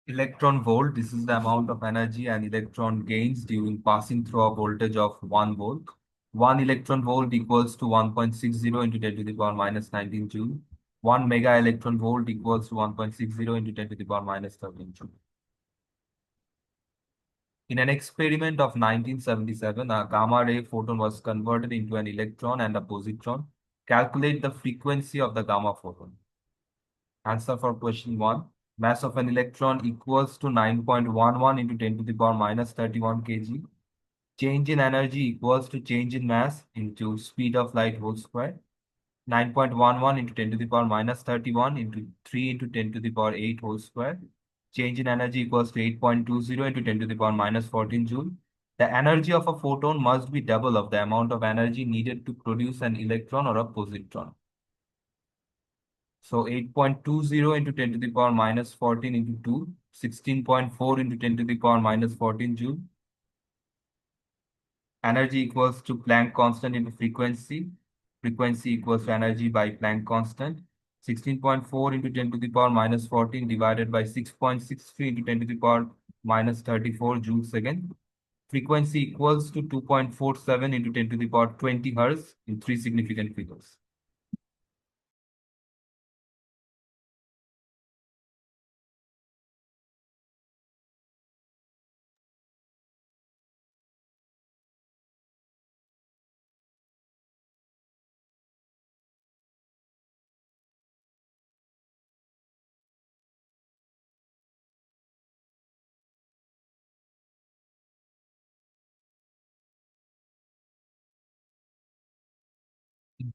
Electron volt, this is the amount of energy an electron gains during passing through a voltage of 1 volt. 1 electron volt equals to 1.60 into 10 to the power minus 19 joule. 1 mega electron volt equals to 1.60 into 10 to the power minus 13 joule. In an experiment of 1977, a gamma ray photon was converted into an electron and a positron. Calculate the frequency of the gamma photon. Answer for question 1. Mass of an electron equals to 9.11 into 10 to the power minus 31 kg. Change in energy equals to change in mass into speed of light whole square. 9.11 into 10 to the power minus 31 into 3 into 10 to the power 8 whole square. Change in energy equals to 8.20 into 10 to the power minus 14 joule. The energy of a photon must be double of the amount of energy needed to produce an electron or a positron. So 8.20 into 10 to the power minus 14 into 2, 16.4 into 10 to the power minus 14 joule. Energy equals to Planck constant into frequency. Frequency equals to energy by Planck constant. 16.4 into 10 to the power minus 14 divided by 6.63 into 10 to the power minus 34 joules second. Frequency equals to 2.47 into 10 to the power 20 hertz in three significant figures.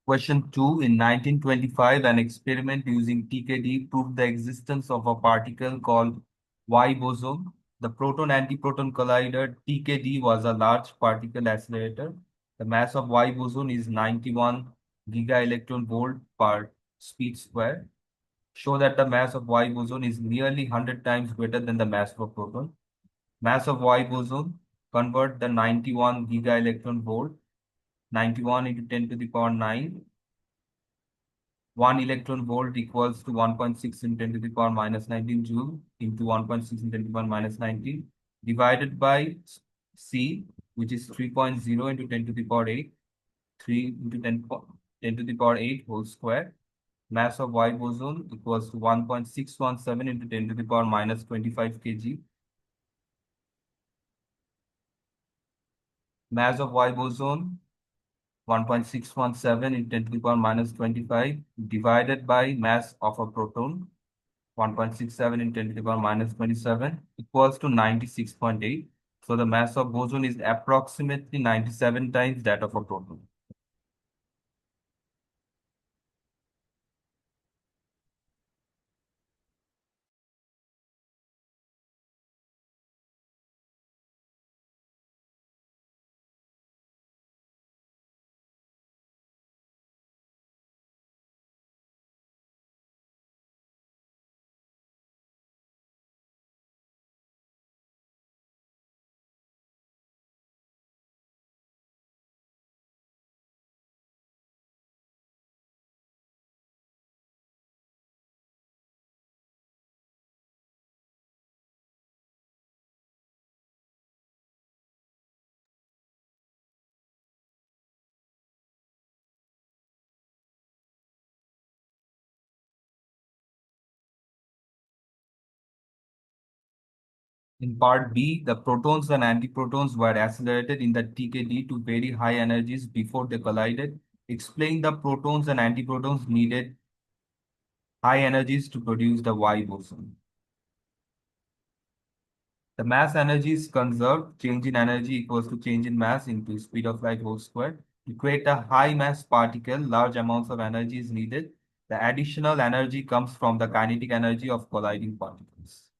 Question 2. In 1925, an experiment using TKD proved the existence of a particle called Y boson. The proton-antiproton collider TKD was a large particle accelerator. The mass of Y boson is 91 giga-electron volt per speed square. Show that the mass of Y boson is nearly 100 times greater than the mass of a proton. Mass of Y boson, convert the 91 giga-electron volt, 91 into 10 to the power 9. 1 electron volt equals to 1.6 in 10 to the power minus 19 joule into 1.6 in 10 to the power minus 19 divided by C, which is 3.0 into 10 to the power 8, 3 into 10 to the power 8 whole square. Mass of Y boson equals to 1.617 into 10 to the power minus 25 kg. Mass of Y boson 1.617 in 10 to the power minus 25 divided by mass of a proton 1.67 in 10 to the power minus 27 equals to 96.8. So the mass of boson is approximately 97 times that of a proton. In part B, the protons and antiprotons were accelerated in the TKD to very high energies before they collided. Explain the protons and antiprotons needed high energies to produce the Y boson. The mass energy is conserved. Change in energy equals to change in mass into speed of light whole square. To create a high mass particle, large amounts of energy is needed. The additional energy comes from the kinetic energy of colliding particles.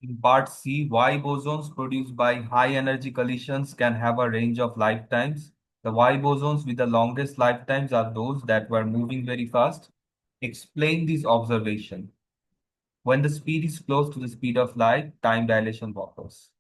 In part C, Y bosons produced by high energy collisions can have a range of lifetimes. The Y bosons with the longest lifetimes are those that were moving very fast. Explain this observation. When the speed is close to the speed of light, time dilation occurs.